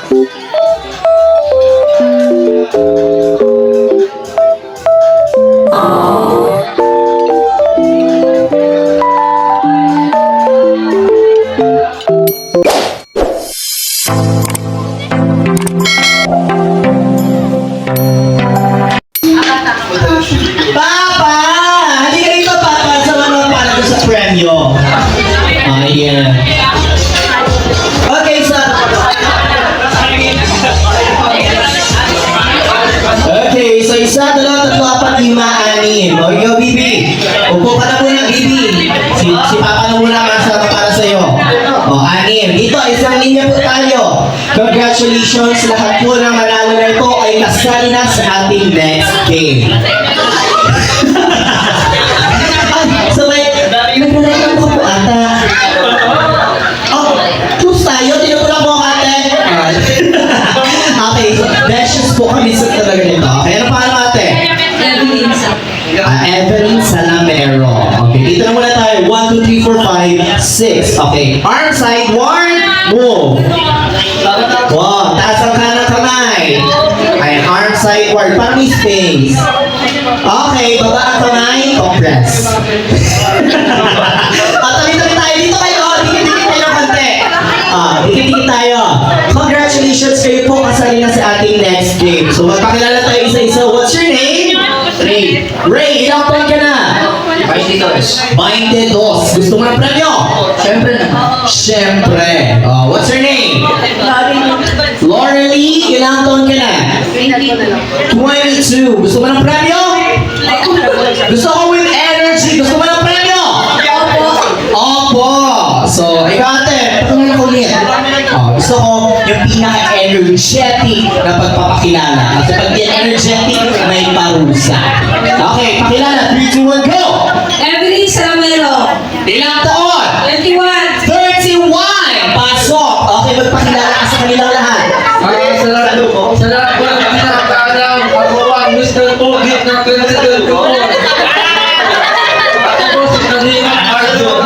Papa! Halika rito, Papa. Sama para ko sa premyo. Ayan. Okay, so... Okay, so isa, dalawa, tatlo, apat, lima, anim. O, ikaw, Bibi. Upo ka na muna, Bibi. Si Papa na muna para sa'yo. O, anim. Dito, isang linya po tayo. Congratulations, lahat po ng manalo na ito ay kasali na sa ating next game. So, naglalagyan ko po ata. Oh, choose tayo. Tinukulang po ate. Okay, dashes po kami sa talaga nito. Okay, ano pangalan mo ate? Evelyn Salamero. Okay, dito na muna tayo. 1, 2, 3, 4, 5, 6. Okay, arm side, one, move. Wow, taas ang kanang kamay. Ay, arm side, ward. Para may space. Okay, baba ang kamay, compress. Tabi-tabi tayo. Dito kayo. Dikit-dikit tayo ng konti. Dikit-dikit tayo. Congratulations kayo po kasali na sa ating next game. So, magpakilala tayo isa-isa. What's your name? Ray. Ray, ilang taon ka na? 22. 22. Gusto mo ng premyo? Siyempre. What's your name? Lorelie, ilang taon ka na? 22. Gusto mo ng premyo? Gusto ko with energy. Gusto mo ng premyo? Opo. So, ikaw ate, patungan ko ulit. Gusto ko yung pinaka-energetic na pagpapakilala. Kasi pag di energetic, may parusa. Okay, pakilala. 3, 2, 1, go! Evelyn Salamero. Ilang taon? 21. 31! Pasok! Okay, magpakilala ka sa kanilang lahat. Salamat po ang pinakaalam. Ako ang Mr. Pogit ng President ko. Ako si Kalingap Arjun.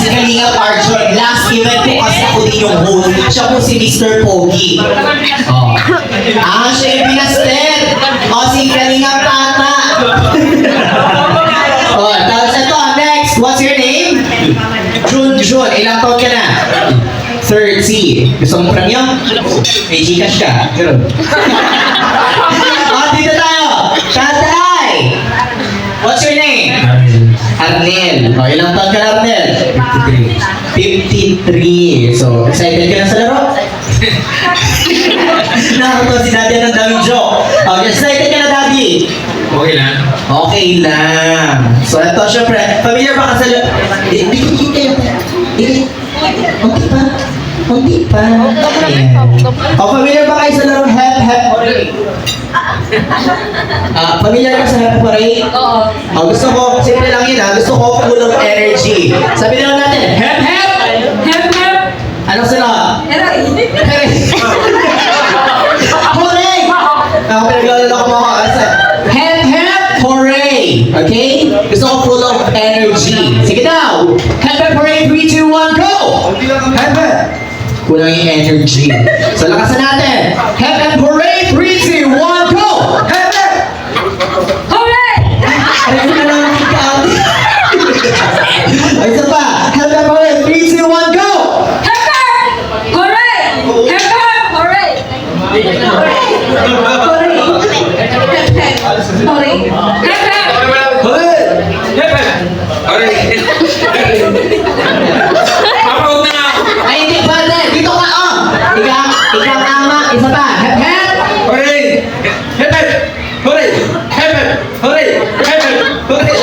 Si Kalingap Arjun. Last event po kasi ako din yung host. Siya po si Mr. Pogi. Siya yung pinasted. Si Kalingap Tata. Tapos ito, next. What's your name? Jun. Ilang taon ka na? 30. Gusto mong premyo? May Gcash ka. Ganun. Dito tayo. Tatay! What's your name? Arnel. Ilang taon ka na, Arnel? 53. So, excited ka na sa laro? Nakakatawa si Daddy ng daming joke. Excited ka na, Daddy? Okay lang. Okay lang. So, ito, syempre, familiar ba ka sa laro? Kunti pa. Ayan. Familiar ba kayo sa laro Hep Hep Hooray? Familiar ka sa Hep Hooray? Oo. Gusto ko, simple lang yun Gusto ko full of energy. Sabi naman natin, Hep Hep! Hep hep. Anong sunod? Eray. Hooray! Pinaglalala ko mga kasi. Hep Hep Hooray! Okay? Gusto ko full of energy. Sige daw! Hep Hep Hooray! 3, 2, 1, go! Hep Hep! Kulang yung energy. So, lakasan natin. Hep Hep Hooray! 3, 2, 1, go! Hep Hep! Hooray! Ay, ko na lang ang kikaali. Ay, isa pa. Hep Hep Hooray! 3, 2, 1, go! Hep hep. Hooray! Hep hep. Hooray! Hooray! Hooray! Hep hep. Hoy! Papagod na ako. Ay, hindi pwede. Dito ka, Ikaw ama. Isa pa. Hep Hep! Hooray! Hep hep! Hooray! Hep hep! Hooray! Hep hep! Hooray!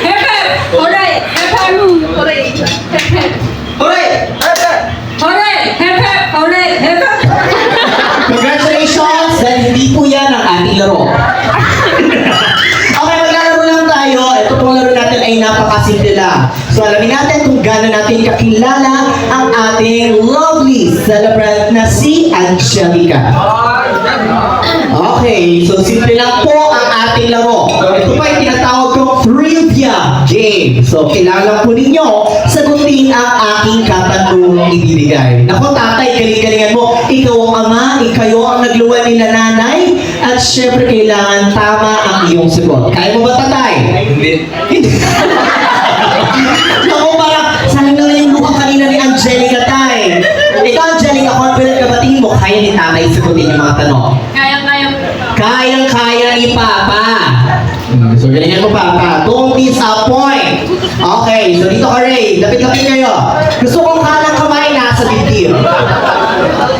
Hep hep. Hooray! Hep hep. Hooray! Hep hep. Hooray! Hep hep! Hooray! Hep hep. Hooray! Hep hep. Congratulations! Dahil hindi po yan ang ating laro. Okay, maglalaro lang tayo. Ito pong laro natin ay napakasimple lang. So, alamin natin kung gaano natin kakilala ang ating lovely celebrant na si Angelica. Okay, so simple lang po ang ating laro. Ito pa yung tinatawag kong trivia game. So, kailangan po ninyo sagutin din ang aking katanungang ibibigay. Naku, tatay, galing-galingan mo. Ikaw ang ama, ikayo ang nagluwan ni nanay, at syempre kailangan tama ang iyong sagot. Kaya mo ba, tatay? Hindi. Hindi. Naku, parang sayang na yung mukha kanina ni Angelica, tay. Ikaw, Angelica, confident ka ba tingin mo kaya ni tatay sagutin yung mga tanong? Kaya. Kayang-kaya ni Papa. So, galingan mo, Papa. Don't disappoint. Okay, so dito ka, Ray. Lapit-lapit kayo. Gusto kong kanang kamay nasa dibdib.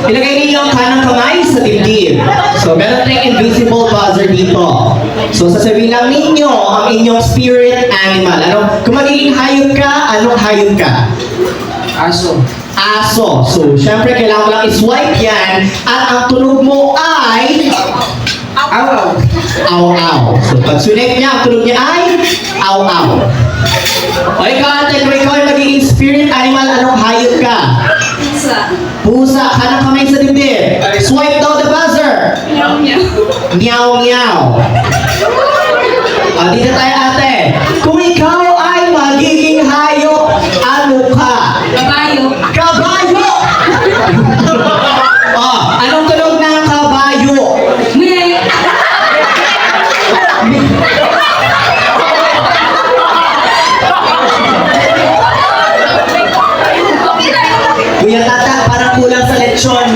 Ilagay ninyo ang kanang kamay sa dibdib. So, meron tayong invisible buzzer dito. So, sasabihin lang ninyo ang inyong spirit animal. Ano? Kung magiging hayop ka, anong hayop ka? Aso. Aso. So, syempre, kailangan mo lang iswipe yan. At ang tunog mo ay... Awaw. Aw-aw. So, pag sulit niya, ang tunog niya ay aw-aw. O ikaw, ate, kung ikaw ay magiging spirit animal, anong hayop ka? Isa. Pusa, kanang kamay sa dibdib. Swipe daw the buzzer. Meow. Meow-meow. O, dito tayo, ate. Kung ikaw ay magiging hayop, ano ka? Kabayo. Kabayo! O, anong tunog ng kabayo? Meh. Kuya Tata, parang kulang sa lechon.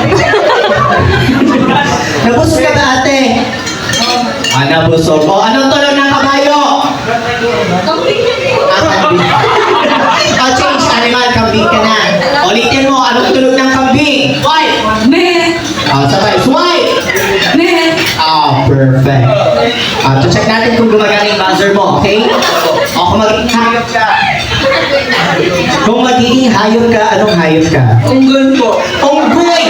Nabusog ka ba, ate? Nabusog. O, anong tunog ng kabayo? Kambing. Kambing. Change animal, kambing ka na. Ulitin mo, anong tunog ng kambing? Swipe! Meh. Sabay, swipe! Meh. Perfect. Check natin kung gumagana yung buzzer mo, okay? O, kung magiging hayop ka. Kung magiging hayop ka, anong hayop ka? Unggoy po. Unggoy!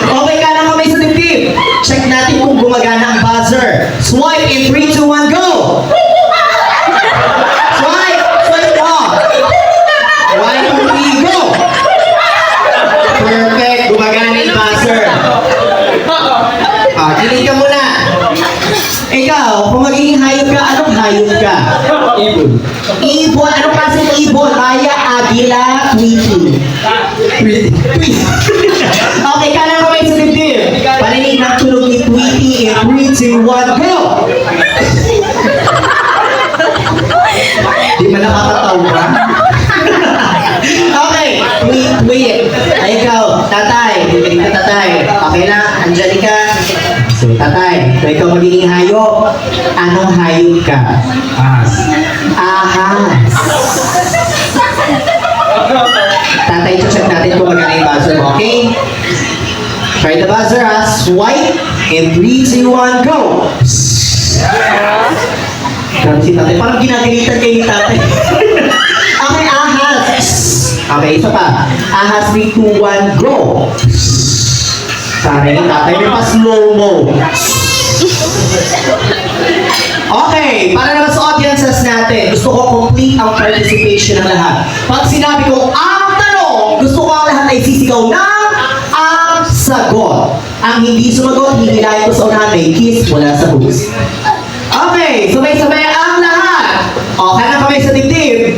Okay ka na kamay sa dibdib. Check natin kung gumagana ang buzzer. Swipe in 3, 2, 1, go! Swipe! Swipe mo! 1, 2, 3, go! Perfect! Gumagana yung buzzer. Kinig ka muna. Ikaw, kung magiging hayop ka, anong hayop ka? Ibon. Ibon. Anong klaseng ibon? Maya, agila, tweety. Okay, kanan kamay sa dibdib. Paninig ng tunog ni Tweety in 3, 2, 1, go! Di ba nakakatawa? Okay, tweet. Ay, ikaw, tatay. Dito, tatay. Okay na, Angelica. So, tatay, kung ikaw magiging hayop, anong hayop ka? Ahas. Ahas. Tatay, check natin kung magana yung buzzer mo, okay? Try the buzzer, ha? Swipe in 3, 2, 1, go! Grabe si tatay. Parang ginagalitan kayo ni tatay. Okay, ahas. Okay, isa pa. Ahas, 3, 2, 1, go! Sana yung tatay, may pa slow-mo. Okay, para naman sa audiences natin, gusto ko complete ang participation ng lahat. Pag sinabi ko ang tanong, gusto ko ang lahat ay sisigaw ng ang sagot. Ang hindi sumagot, hihilahin ko sa unahan, may kiss mula sa hoops. Okay, sabay-sabay ang lahat. Okay na kami sa dibdib.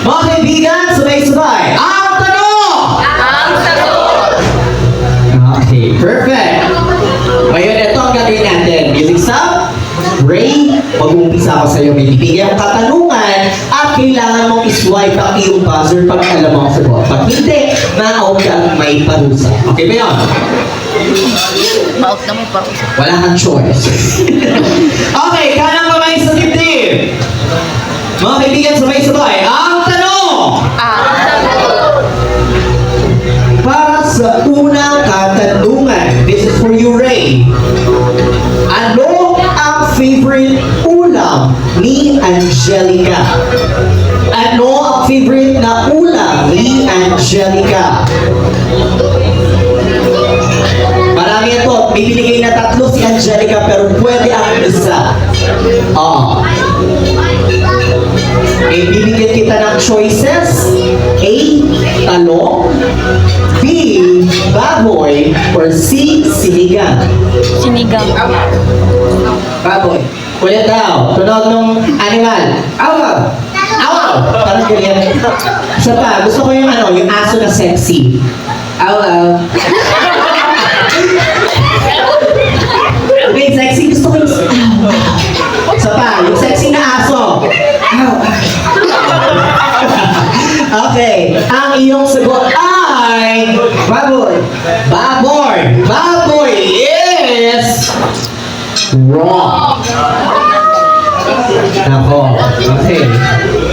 Mga kaibigan, sabay-sabay. Ang tanong! Okay, perfect. Ngayon, ito ang gagawin natin. Music stop. Ray, mag-uumpisa ako sa'yo. May bibigyan ang katanungan at kailangan mong iswipe ang iyong buzzer pag alam mo ang sagot. Pag hindi, ma-out ka at may parusa. Okay ba yun? Paok na may parusa. Wala kang choice. Okay, kanang kamay sa dibdib. Mga kaibigan, sabay-sabay. Ang tanong! Para sa unang katanungan, this is for you, Ray. Ano ang favorite ulam ni Angelica? Ano ang favorite na ulam ni Angelica? Marami ito. May binigay na 3 si Angelica pero pwede ang isa. Oo. Okay, bibigyan kita ng choices. A, talong. B, baboy. Or C, sinigang. Sinigang. Baboy. Kuya daw, tunog ng animal. Awaw. Awaw. Parang ganyan. Isa pa, gusto ko yung yung aso na sexy. Ow, ow. Okay, sexy. Gusto ko yung... Isa pa, yung sexy na aso. Ow, okay, ang iyong sagot ay... Baboy. Baboy. Baboy is... wrong. Nako. Okay.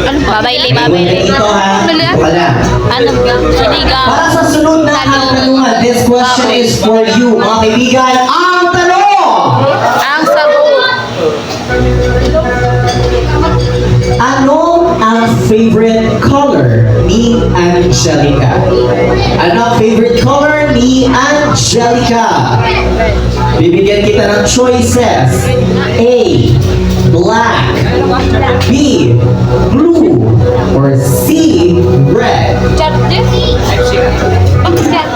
Ano ba? Babayle. Ito ha. Wala. Ano ba? Sinigang. Para sa sunod na katanungan, this question is for you, mga kaibigan. Ang tanong! Ang sagot. Ano ang favorite color ni Angelica? Ano ang favorite color ni Angelica? Bibigyan kita ng choices. A. Black. B. Blue. Or C. Red. Chat din. Bakit chat?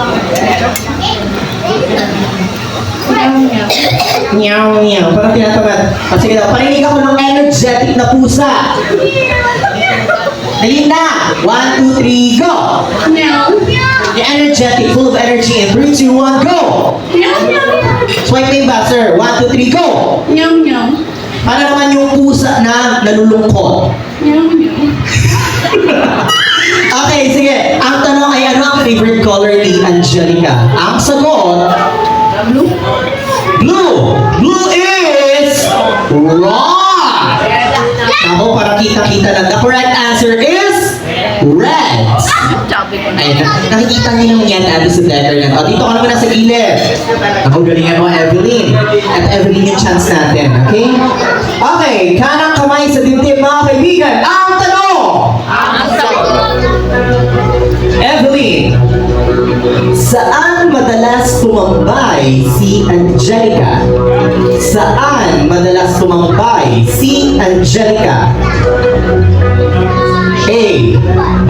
Meow, meow. Parang tinatamad. O sige daw, parinig ako ng energetic na pusa. Dali na! 1, 2, 3, go! Meow. The energetic, full of energy. In 3, 2, 1, go! Meow, meow. Swipe me back, sir. 1, 2, 3, go! Meow, meow. Para naman yung pusa na nalulungkot. Meow, meow. Okay, sige. Ang tanong ay ano ang favorite color ni Angelica? Ang sagot, Blue. blue. Blue is wrong. Ako, para kita-kita lang. The correct answer is red. Ay, nakikita niyo naman yan, Abby, sa letter yan. O, dito ka naman nasa gilid. Ako, galingan mo, Evelyn. At Evelyn yung chance natin, okay? Okay, kanang kamay sa dibdib, mga kaibigan. Ang tanong! Ang sagot. Evelyn, saan madalas tumambay si Angelica? Saan madalas tumambay si Angelica? A.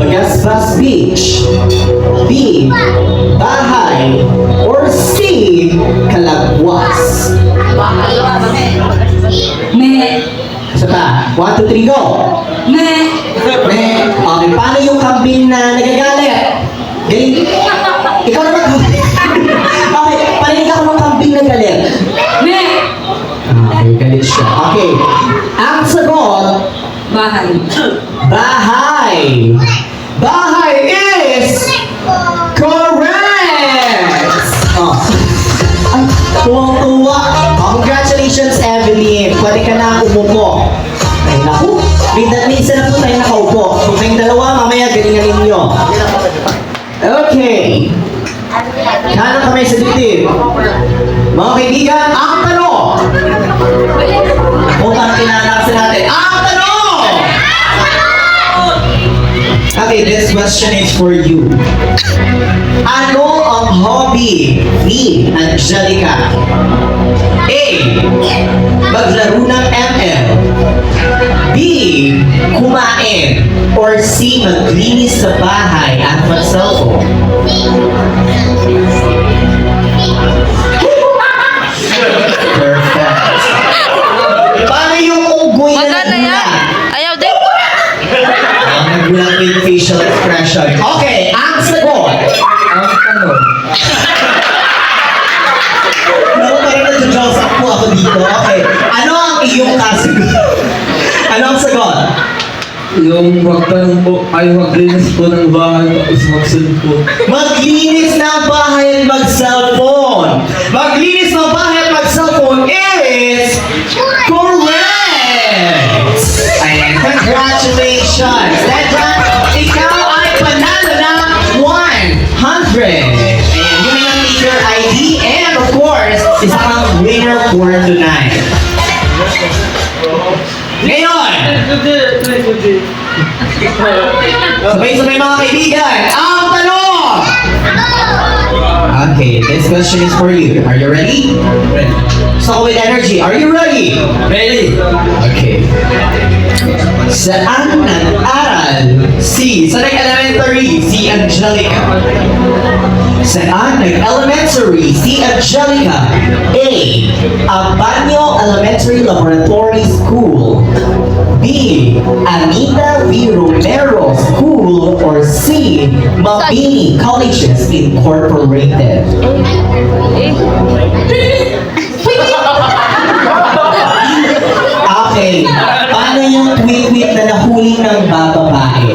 Bagasbas Beach. B. Bahay. Or C. Calagwas. Me. Isa pa. 1, 2, 3, go! Me. Okay, paano yung kambing na nagagalit? Galing. Ikaw naman. Okay, parinig ako ng kambing na galit. Me. Okay, galit siya. Okay. Ang sagot, Bahay. bahay. Bahay is correct! Oh. Ay, tuwang-tuwa. Oh, congratulations, Evelyn. Pwede ka na umupo. Ay, naku. May isa na po tayo nakaupo. Kung kayong dalawa, mamaya galingan ninyo. Okay. Kanang kamay sa dibdib. Mga kaibigan, ang tanong. Kung parang kinanakasan natin. Ang tanong! Okay, this question is for you. Ano ang hobby ni Angelica? A. Maglaro ng ML. B. Kumain. Or C. Maglinis sa bahay at mag-cellphone. Perfect. Paano yung unggoy na Maganda yan. nagulat? Ayaw din. Nagulat with facial expression. Okay, ang sagot. Ang tanong. Naku, parang nag-jokes ako dito. Okay, ano ang iyong kasagot? Ano ang sagot? Yung magtanong po ay maglinis po ng bahay tapos mag-cellphone. Maglinis ng bahay at mag-cellphone. Maglinis ng bahay at mag-cellphone is correct! Ayan, congratulations! Dedra, ikaw ay panalo ng 100! Ayan, you may not take your ID and of course, isa kang winner for tonight. Ngayon, sabay-sabay mga kaibigan, ang tanong! Okay, this question is for you. Are you ready? Ready. So with energy, are you ready? Ready. Okay. Saan nag-aral si, sa elementary, si Angelica? Sa Anay Elementary, si Angelica. A. Abanyo Elementary Laboratory School. B. Anita V. Romero School. Or C. Mabini Colleges Incorporated. Okay. Paano yung tweet-tweet na nahuli ng bababae?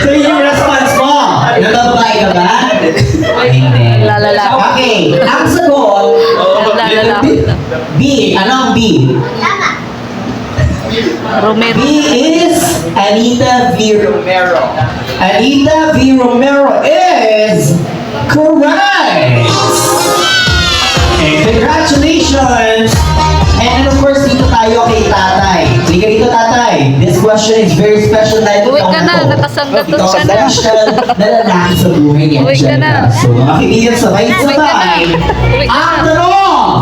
So yung response mo, nababae ka ba? Hindi. Lalala. Okay, ang sagot, Lalala. B. Ano ang B? Romero. B is Anita V. Romero. Anita V. Romero is correct! And congratulations! And of course, dito tayo kay Tatay. Halika dito, Tatay. This question is very special dahil Uwi ikaw ka na, to. nakasandatos Ikaw ka ang na. special na lalaki sa buhay ni Uwi ka na. Angelica. So, mga kaibigan, Uwi ka sabay-sabay. na. Uwi ka Ang na. tanong!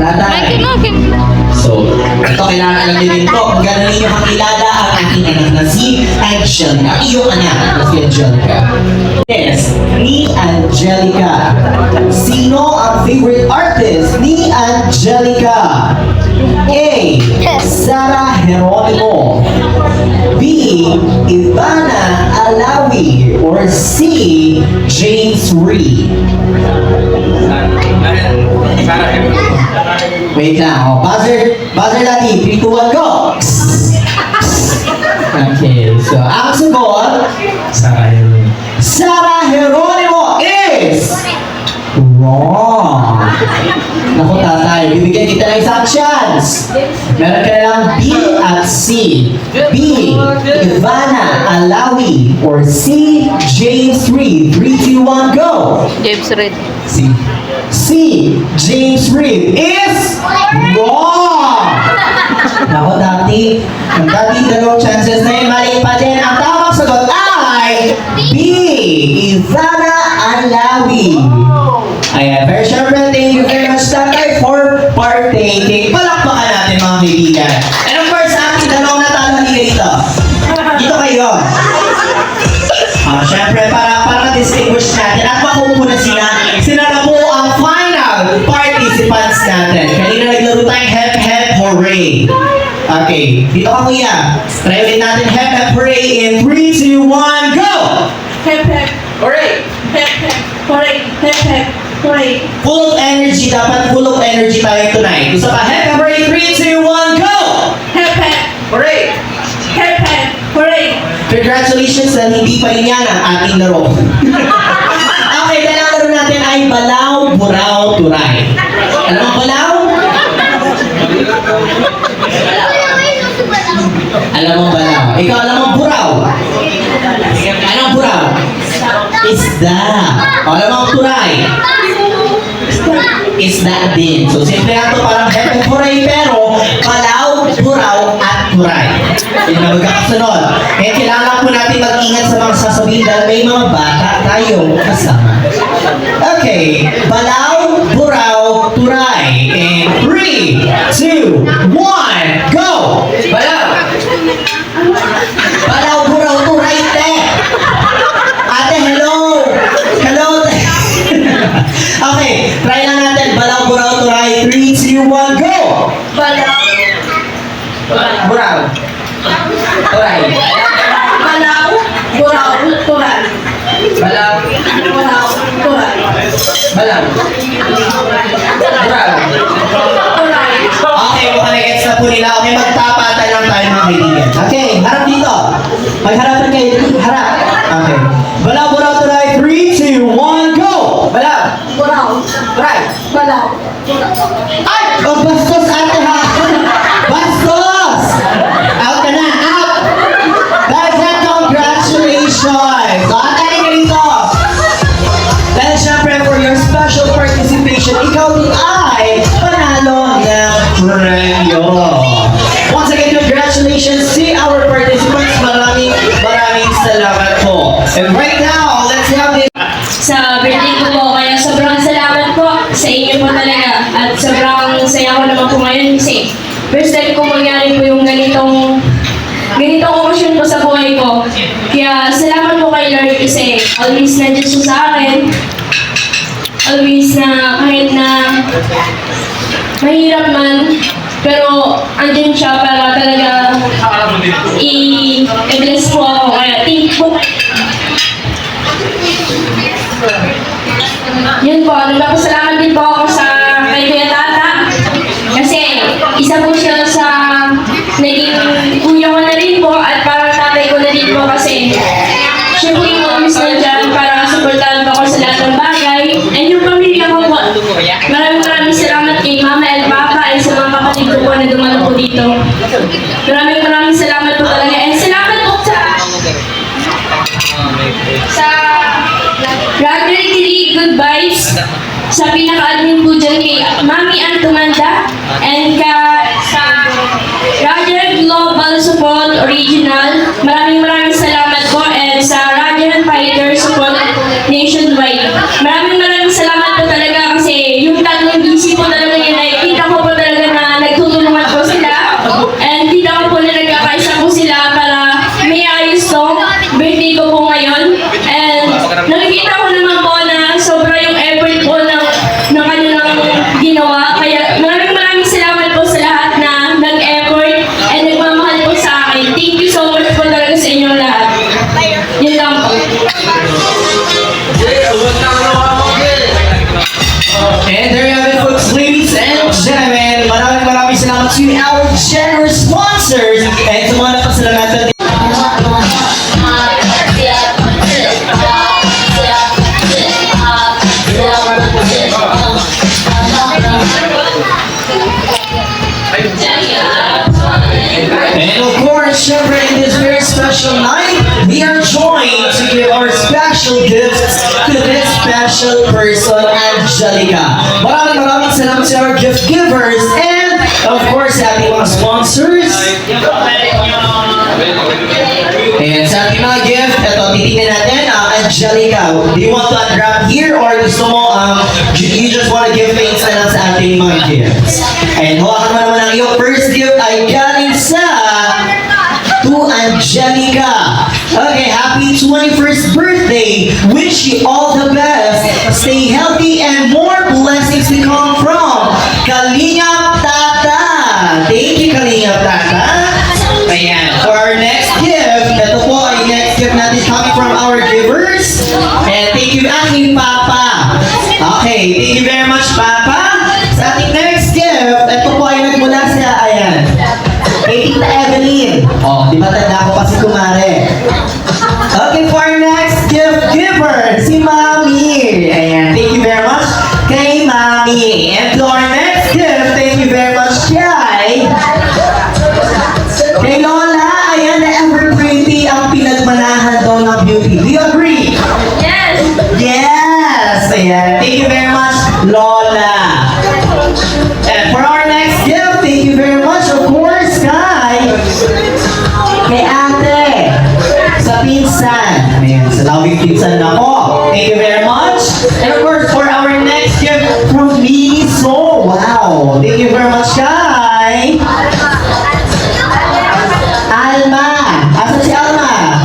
Tatay. Mikey, no, Kim. So, ito kailangan alam niyo din to kung gano'n ninyo kakilala ang aking anak na si Angelica. Ang iyong anak na si Angelica. Yes, ni Angelica. Sino ang favorite artist ni Angelica? A. Sarah Geronimo. B. Ivana Alawi. Or C. James Reed. Wait lang, oh. Buzzer natin. 3, 2, 1, go! Okay, so ang sagot, Sarah Geronimo is wrong. Naku, Tatay, bibigyan kita ng isang chance. Meron ka na lang B at C. B, Ivana Alawi. Or C, James Reed. 3, 2, 1, go! James Reed. C, James Reed is wrong! Ako dati, ang dati dalawang chances na yun, mali pa din. Ang tamang sagot ay B, Ivana Alawi. Ayan, pero syempre, thank you very much, Tatay, for partaking. Palakpakan natin, mga kaibigan. And of course, sa ating dalawang natalo, halika dito. Dito kayo. Syempre, para distinguish natin at makupo na sila na po ang final participants natin. Kanina naglaro tayong Hep Hep Hooray. Okay, dito ka kuya. Try ulit natin Hep Hep Hooray in 3, 2, 1, go! Hep, hep. Hooray! Hep, hep. Hooray. Hep, hep. Hooray. Full of energy, dapat full of energy tayo tonight. Gusto pa, Hep Hep Hooray, 3, 2, 1, go! Hep, hep. Hooray! Hep, hep. Hooray. Congratulations dahil hindi pa rin yan ang ating laro. Okay, dahil ang laro natin ay Balaw, Buraw, Turay. Alam mo Balaw? Alam mo Balaw? Ikaw alam mo Buraw? Anong Buraw? Isda. O, alam mo Turay? Isda din. So, simple nga ito parang Hep Hep Hooray, pero Balaw, Buraw, at Turay. Yun na magkakasunod. Kaya kailangan po natin mag-ingat sa mga sasabihin dahil may mga bata tayong kasama. Okay. Balaw, Buraw, Turay. In 3, 2, 1, go! Balaw! Balaw, Buraw, Turay, te! Ate, hello! Hello, te! Okay. Try lang natin. Balaw, Buraw, Turay. 3, 2, 1, go! Balaw. Buraw. Turay. Balaw. Buraw. Turay. Balaw. Buraw. Turay. Balaw. Buraw. Turay. Okay, mukhang nag-gets na po nila. Okay, magtapatan lang tayo mga kaibigan. Okay, harap dito. Magharapan kayo. Harap. Okay. Balaw, buraw, turay. 3, 2, 1, go! Balaw. Buraw. Turay. Balaw. Ay! Oh, bastos ate ha! Bastos! Out ka na! Out! Dahil dyan, congratulations! So, ate, halika dito! Dahil syempre, for your special participation, ikaw din ay panalo ng premyo. Once again, congratulations to our participants. Maraming salamat po. And right now, let's have this. Sa birthday ko po, kaya sobrang salamat po sa inyo po talaga. At sobrang saya ko naman po ngayon kasi first time ko mangyari po yung ganitong ganitong okasyon po sa buhay ko. Kaya salamat po kay Lord kasi always nandiyan siya sa akin. Always na kahit na mahirap man, pero andyan siya para talaga i-bless po ako. Kaya thank you po. Yun po, nagpapasalamat din po ako sa kay Kuya Tata. Kasi isa po siya sa naging kuya ko na rin po at parang tatay ko na rin po kasi siya po yung always nandyan para supportahan po ako sa lahat ng bagay. And yung pamilya ko po, maraming salamat kay Mama and Papa and sa mga kapatid ko po na dumalo po dito. Maraming salamat po talaga. And salamat po sa Brother Tiri Good Vibes, sa pinaka-admin po dyan kay Mami Antumanda, and sa Roger Global Support Original. Maraming salamat po, and sa Roger Fighter Support Nationwide. Maraming salamat po talaga kasi yung tatlong busy po talaga yun ay kita ko po talaga na nagtutulungan po sila, and kita ko po na nagkakaisa po sila para may ayos to. Birthday ko po ngayon, and nakikita ko naman po na sobra yung effort po ng kanilang ginawa. Kaya maraming salamat po sa lahat na nag-effort and nagmamahal po sa akin. Thank you so much po talaga sa inyong lahat. Yun lang po. And there you have it, folks, ladies and gentlemen. Maraming salamat to our generous sponsors and sa mga napasalamatan. And of course, syempre, in this very special night, we are joined to give our special gifts to this special person, Angelica. Maraming salamat sa our gift givers and, of course, sa ating mga sponsors. And sa ating mga gift, ito, titignan natin, Angelica, do you want to unwrap here or gusto mo, you just want to give thanks na lang sa ating mga gifts? And hawakan mo naman ang iyong first gift ay galing sa to Angelica. Okay, happy 21st birthday. Wish you all the best. Stay healthy and more blessings to come from Kalingap Tata. Thank you, Kalingap Tata. Ayan. For our next gift, ito po ay next gift natin coming from our givers. And thank you, aking Papa. Okay, thank you very much, Papa. Sa ating next gift, ito po ay nagmula sa, ayan, kay Tita Evelyn. Oh, di ba tanda ko pa si Kumare? Okay, for our next gift giver, si Mami. Ayan, thank you very much kay Mami. And to our next gift, thank you very much kay Lola. Ayan, na ever pretty ang pinagmanahan daw ng beauty. Do you agree? Yes! Yes! Ayan, thank you very much, Lola. And for our next gift, thank you very much, of course, kay ate, sa pinsan. Ayan, sa lawing pinsan na po. Thank you very much. And of course, for our next gift from Miniso. Wow! Thank you very much, kay Alma. Asan si Alma?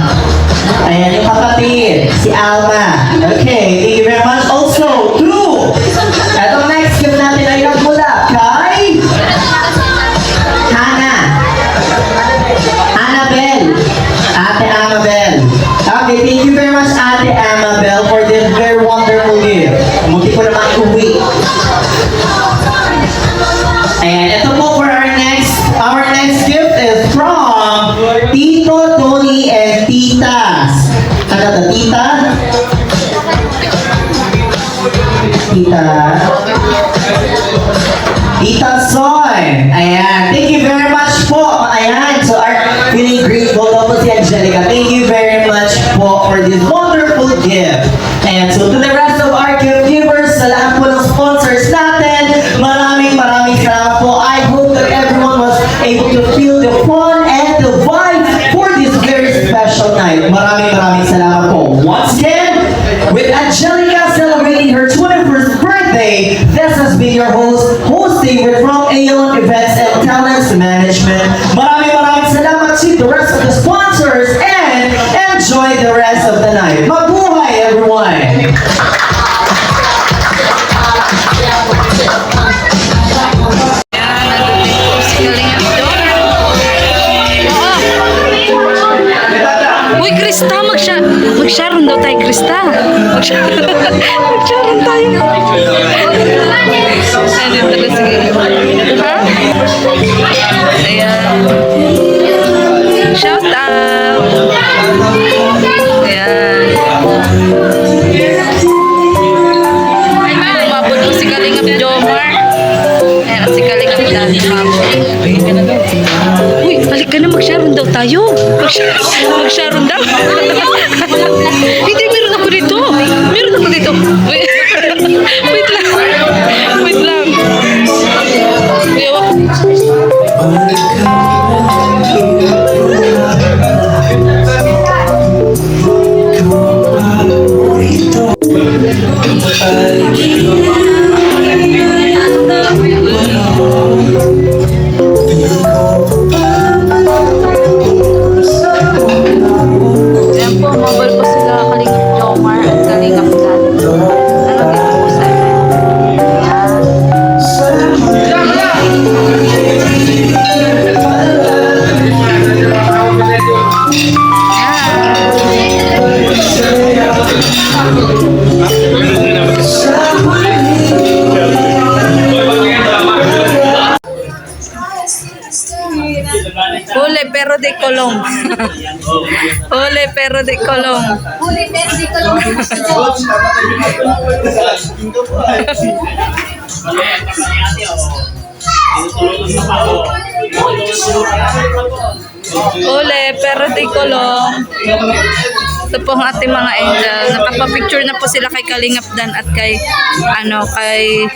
Ayan, yung kapatid, si Alma. Okay, thank you very much. Also, to etong next gift natin ay nagmula kay Annabel. Ate Annabel. Okay, thank you very much, Ate Annabel, for this very wonderful gift. Munti ko naman uwi. And ito po for our next gift is from Tito, Tony, and Titas. Ano to, Tita? Tita Soy. Ayan. Thank you very much po. Ayan. So, feeling grateful daw po si Angelica. Thank you very much po for this wonderful gift. And so, to the rest of our gift givers, sa lahat po ng sponsors natin, maraming salamat po. I hope that everyone was able to feel the fun and the vibe for this very special night. Maraming salamat po. Once again, with Angelica celebrating her 21st birthday, this has been your host, David from ALM Events and Talents Management. sponsors, and enjoy the rest of the night. Mabuhay, everyone! Uy, Krista, mag-sharon daw tayo, Krista. Mag-sharon tayo. Ano talaga, sige. Ha? Ayan. Shout out. Ayan. Umabot po si Kalingap Jomar. Ayan, at si Kalingap Dani Mambo. Uy, balik ka na, mag-sharon daw tayo. Mag-sharon daw. Hindi, meron ako dito. Meron ako dito. Wait, wait lang. Wait lang. Ayan po, mobile po sila Kalingap Jomar at Kalingap Dan. Ano dito po sa Huli pero de kolong. Huli pero de kolong. Huli, pero di ko lang gusto ko. Huli pero de kolong. Ito po ang ating mga angel. Nakapapicture na po sila kay Kalingap Dan at kay kay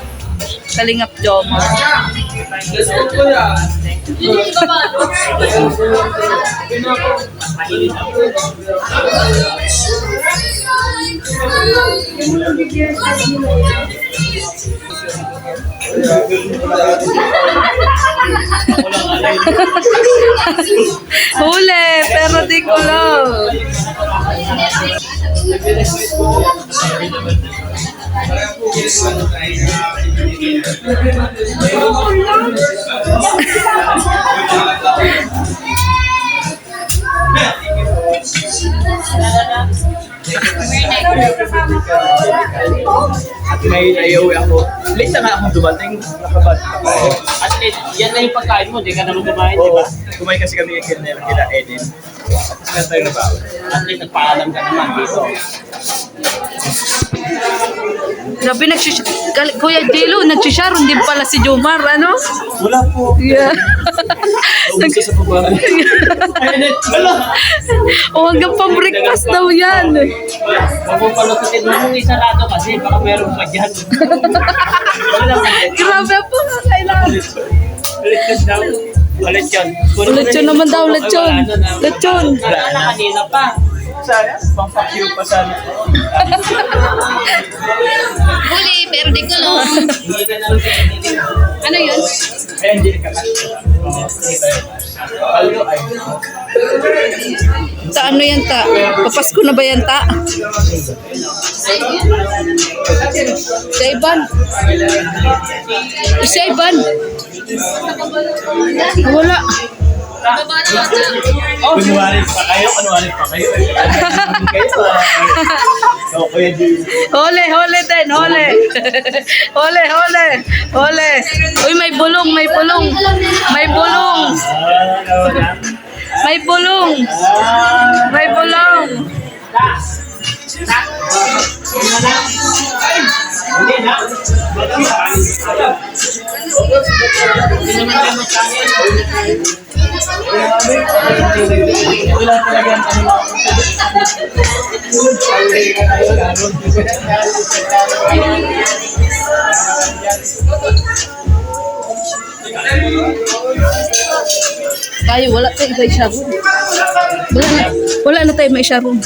Kalingap Jomar. Huli, pero di ko lang. At ngayon ay uwi ako. Late na nga akong dumating. Nakabad ako. At least, yan na yung pagkain mo. Di ka naman kumain, di ba? Kumain kasi kami kila Eden. At tayo na ba? At least, nagpaalam ka naman dito. Grabe, Kuya Jelo, nagsisharon din pala si Jomar, ano? Wala po. Yeah. Ubus sa babae. Wala. O hanggang pang-breakfast daw yan. Mapupalututin mo mong isa lato kasi baka meron pa dyan. Wala pa din. Grabe po, kailangan. Ulit ka daw. Ulit yun. Lechon naman daw, lechon. Lechon. Wala na kanina pa. Sayang, pang-pakiw pa sana. Huli, pero di ko lang. Hindi ka na lang sa Ano yun? Ay, hindi ka na. Aldo ay. Ta, ano yan ta? Papasko na ba yan ta? Si Ivan. Si Ivan. Wala. Kunwari pa kayo. So, Kuya G. Hole din, hole. Hole. Uy, may bulong. May bulong. Hindi na. Wala talaga ang ano. Tayo, wala tayo may sharon. Wala na tayo may sharon.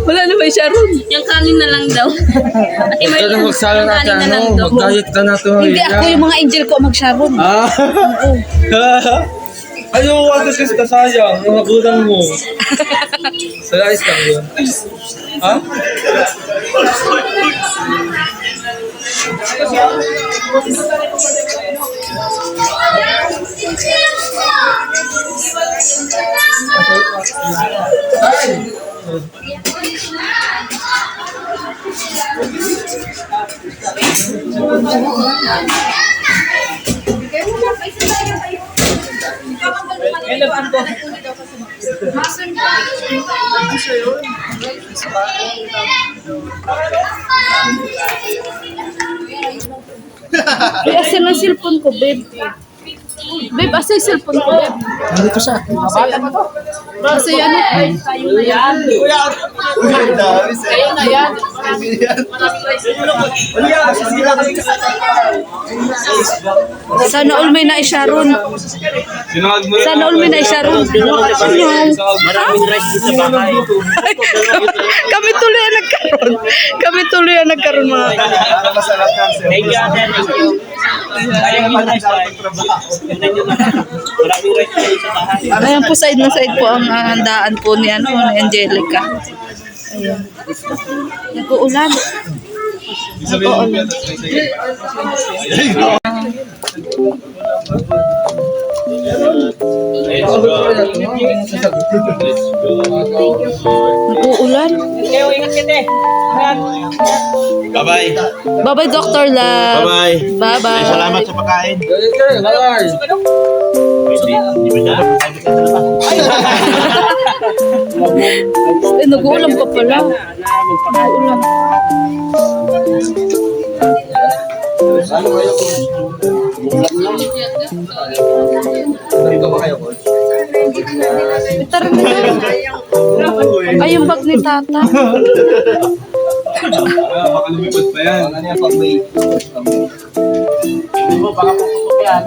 Wala na may sharon. Yung kanin na lang daw. At Huwag ka na magsala natin, mag-diet ka na ito. Hindi ako yung mga angel ko mag-sharon. Ah! Ano ko atas kasi sayang, yung habutan mo. Sayayos lang yun. Ha? Babe, asan ang cellphone ko, babe? Babe, asan yung cellphone ko, babe? Nandito siya. Kasi ano? Sana all may na-isharon. Sinangag mo Sana all may na-isharon. Maraming rice dito sa bahay. Kami tuloy ang nagkaroon. Kami tuloy ang nagkaroon, mga. Thank you, Ate. Thank you. Ayaw mo rice tayo. Maraming rice tayo sa bahay. Ayan po, side na side po ang handaan po ni, ano, ni Angelica. Ayan. Nag-uulan. Nag-uulan. Nag-uulan. Kayo, ingat kita eh. Bye-bye. Bye-bye, Dr. Love. Bye-bye. Bye-bye. Salamat sa pagkain. Eh, nag-uulan pa pala. Nag-uulan. Tara na. Ay, yung bag ni Tata. Baka lumipad pa yan.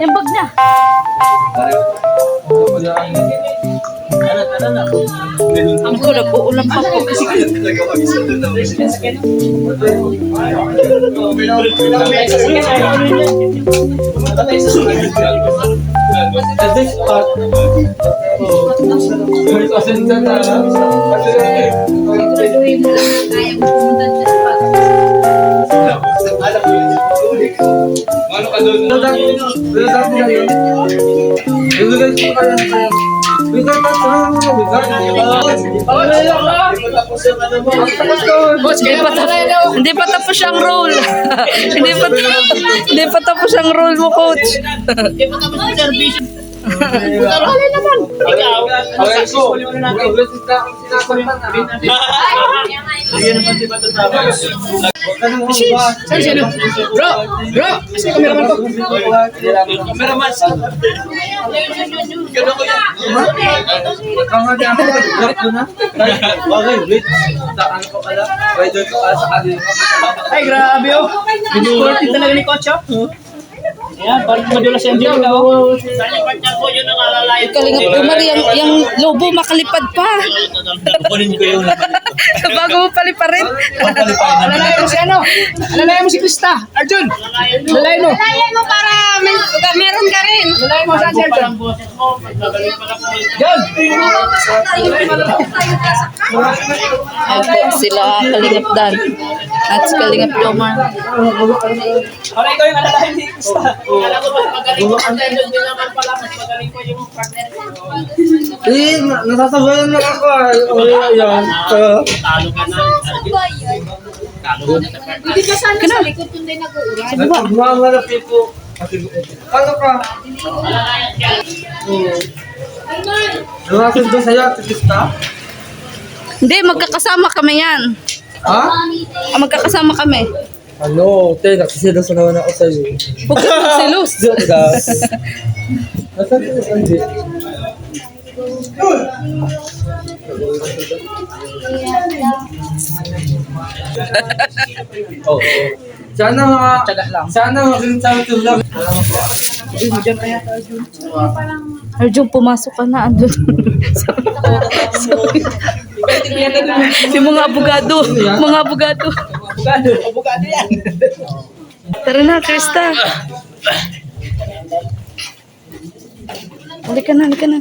Yung bag niya. Ang ko, nag-uulan pa po. Ano ka doon? Hindi pa tapos ang role. Hindi pa tapos ang role mo, coach. Ikaw, cameraman. Ay, grabe oh. Sporty talaga ni Coach oh. Ayan, parang madulas yung Angel oh. Saan yung partner ko yun ang alalayan ko? Kalingap umar, yung lobo makalipad pa. Kukunin ko yung Bago mo paliparin. Alalayan mo si ano? Alalayan mo si Krista. Arjun! Alalayan mo. Kaya mo para meron ka rin. Alalayan mo saan si Arjun. ang boses mo. Magagaling pa ako. John! Ayan po sila, Kalingap Dan. At si Kalingap Jomar. Para ikaw yung alalayan ni Krista. Kala ko mas magaling ko ang Angel din naman pala. Mas magaling ko yung partner ko. Nasasabayan lang ako. Ayan. Talo ka na. Talo ka na sa partner. Hindi ka sana sa likod kung di nag-uulan. Nagmamalapit po. Ano ka? Nakasin doon sa'yo, Krista? Hindi, magkakasama kami yan. Ha? Magkakasama kami. Ano? Te, nakasilos na naman ako sa'yo. Huwag ka magsilos. Joke ka. Nasaan ka? Hindi. Oo. Sana makakita ito lang. Arjun, pumasok ka na. Andun. Yung mga abogado. Mga abogado. Abogado yan. Tara na, Krista. Halika na, halika na.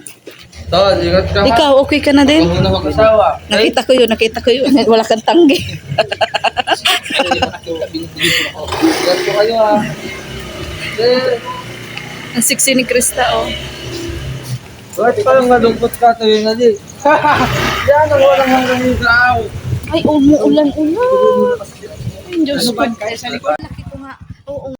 Tol, ingat ka. Ikaw, okay ka na din? Huwag mo na mag-asawa. Nakita ko yun. Wala kang tanggi. Ingat ko kayo ha. Ang sexy ni Krista, oh. Bakit parang malungkot ka tuwing na di? Yan, ang walang hanggang ikaw. Ay, umuulan-ulan. Ay, Diyos ko. Kaya sa likod. Laki ko nga. Oo.